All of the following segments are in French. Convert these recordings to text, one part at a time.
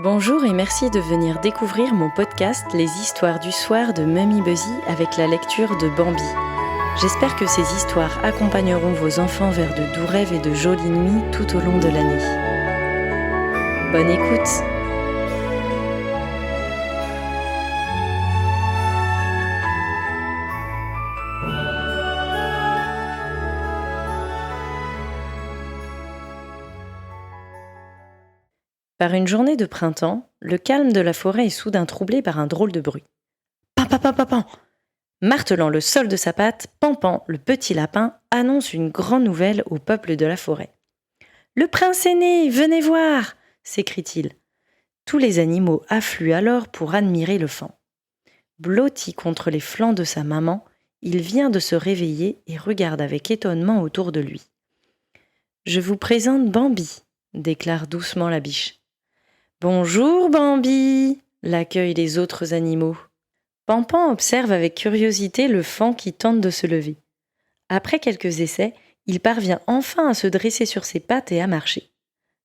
Bonjour et merci de venir découvrir mon podcast Les histoires du soir de Mummy Buzzy avec la lecture de Bambi. J'espère que ces histoires accompagneront vos enfants vers de doux rêves et de jolies nuits tout au long de l'année. Bonne écoute! Par une journée de printemps, le calme de la forêt est soudain troublé par un drôle de bruit. Pan, pan, pan, pan, pan. Martelant le sol de sa patte, Pampan, le petit lapin, annonce une grande nouvelle au peuple de la forêt. « Le prince est né, venez voir !» s'écrie-t-il. Tous les animaux affluent alors pour admirer le faon. Blotti contre les flancs de sa maman, il vient de se réveiller et regarde avec étonnement autour de lui. « Je vous présente Bambi !» déclare doucement la biche. « Bonjour Bambi !» l'accueillent les autres animaux. Pampan observe avec curiosité le faon qui tente de se lever. Après quelques essais, il parvient enfin à se dresser sur ses pattes et à marcher.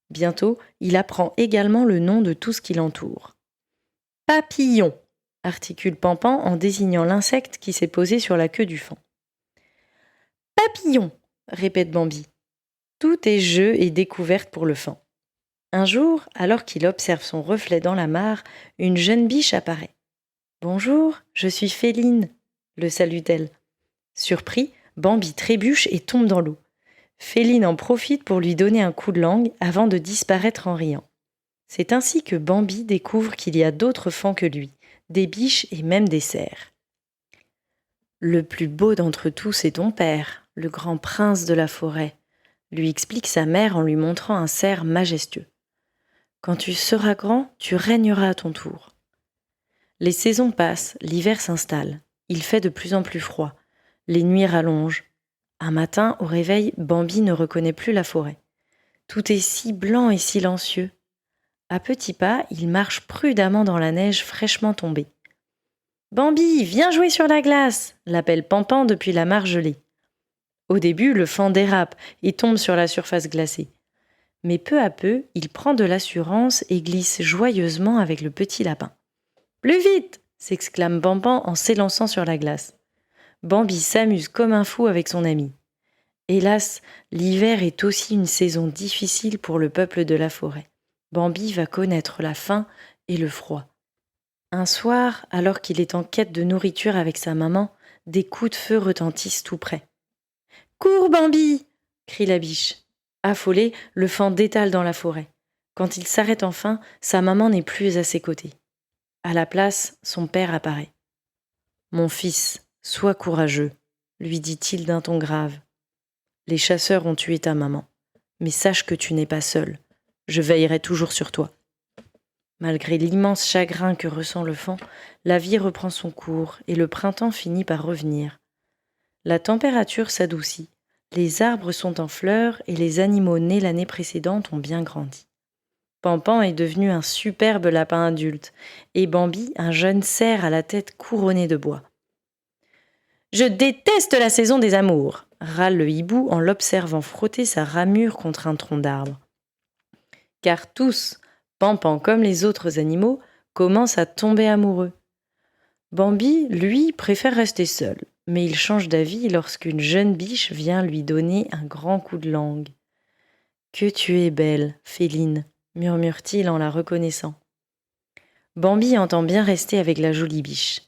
Bientôt, il apprend également le nom de tout ce qui l'entoure. « Papillon !» articule Pampan en désignant l'insecte qui s'est posé sur la queue du faon. « Papillon !» répète Bambi. Tout est jeu et découverte pour le faon. Un jour, alors qu'il observe son reflet dans la mare, une jeune biche apparaît. « Bonjour, je suis Féline », le salue-t-elle. Surpris, Bambi trébuche et tombe dans l'eau. Féline en profite pour lui donner un coup de langue avant de disparaître en riant. C'est ainsi que Bambi découvre qu'il y a d'autres fauns que lui, des biches et même des cerfs. « Le plus beau d'entre tous est ton père, le grand prince de la forêt », lui explique sa mère en lui montrant un cerf majestueux. « Quand tu seras grand, tu régneras à ton tour. » Les saisons passent, l'hiver s'installe. Il fait de plus en plus froid. Les nuits rallongent. Un matin, au réveil, Bambi ne reconnaît plus la forêt. Tout est si blanc et silencieux. À petits pas, il marche prudemment dans la neige fraîchement tombée. « Bambi, viens jouer sur la glace !» l'appelle Pampan depuis la mare gelée. Au début, le faon dérape et tombe sur la surface glacée. Mais peu à peu, il prend de l'assurance et glisse joyeusement avec le petit lapin. « Plus vite !» s'exclame Pampan en s'élançant sur la glace. Bambi s'amuse comme un fou avec son ami. Hélas, l'hiver est aussi une saison difficile pour le peuple de la forêt. Bambi va connaître la faim et le froid. Un soir, alors qu'il est en quête de nourriture avec sa maman, des coups de feu retentissent tout près. « Cours, Bambi !» crie la biche. Affolé, le faon détale dans la forêt. Quand il s'arrête enfin, sa maman n'est plus à ses côtés. À la place, son père apparaît. « Mon fils, sois courageux, » lui dit-il d'un ton grave. « Les chasseurs ont tué ta maman, mais sache que tu n'es pas seul. Je veillerai toujours sur toi. » Malgré l'immense chagrin que ressent le faon, la vie reprend son cours et le printemps finit par revenir. La température s'adoucit, les arbres sont en fleurs et les animaux nés l'année précédente ont bien grandi. Pampan est devenu un superbe lapin adulte et Bambi un jeune cerf à la tête couronnée de bois. « Je déteste la saison des amours !» râle le hibou en l'observant frotter sa ramure contre un tronc d'arbre. Car tous, Pampan comme les autres animaux, commencent à tomber amoureux. Bambi, lui, préfère rester seul, mais il change d'avis lorsqu'une jeune biche vient lui donner un grand coup de langue. « Que tu es belle, Féline !» murmure-t-il en la reconnaissant. Bambi entend bien rester avec la jolie biche.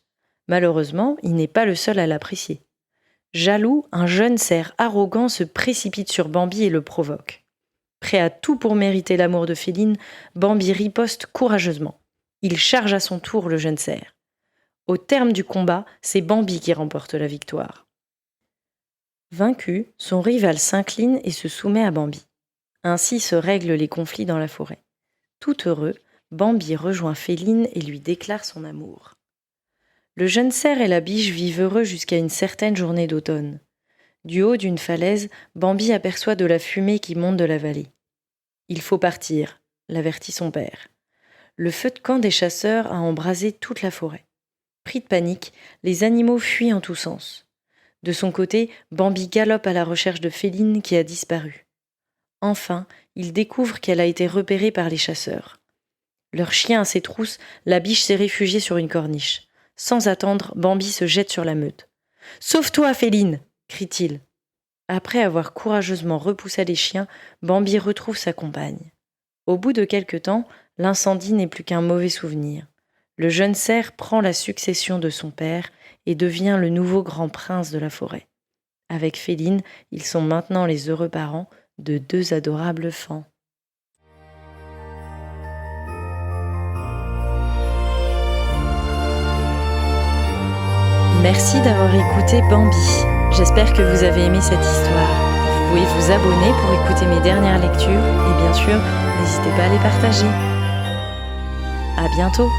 Malheureusement, il n'est pas le seul à l'apprécier. Jaloux, un jeune cerf arrogant se précipite sur Bambi et le provoque. Prêt à tout pour mériter l'amour de Féline, Bambi riposte courageusement. Il charge à son tour le jeune cerf. Au terme du combat, c'est Bambi qui remporte la victoire. Vaincu, son rival s'incline et se soumet à Bambi. Ainsi se règlent les conflits dans la forêt. Tout heureux, Bambi rejoint Féline et lui déclare son amour. Le jeune cerf et la biche vivent heureux jusqu'à une certaine journée d'automne. Du haut d'une falaise, Bambi aperçoit de la fumée qui monte de la vallée. « Il faut partir », l'avertit son père. Le feu de camp des chasseurs a embrasé toute la forêt. Pris de panique, les animaux fuient en tous sens. De son côté, Bambi galope à la recherche de Féline qui a disparu. Enfin, il découvre qu'elle a été repérée par les chasseurs. Leur chien à ses trousses, la biche s'est réfugiée sur une corniche. Sans attendre, Bambi se jette sur la meute. « Sauve-toi, Féline !» crie-t-il. Après avoir courageusement repoussé les chiens, Bambi retrouve sa compagne. Au bout de quelque temps, l'incendie n'est plus qu'un mauvais souvenir. Le jeune cerf prend la succession de son père et devient le nouveau grand prince de la forêt. Avec Féline, ils sont maintenant les heureux parents de 2 adorables fans. Merci d'avoir écouté Bambi. J'espère que vous avez aimé cette histoire. Vous pouvez vous abonner pour écouter mes dernières lectures et bien sûr, n'hésitez pas à les partager. À bientôt!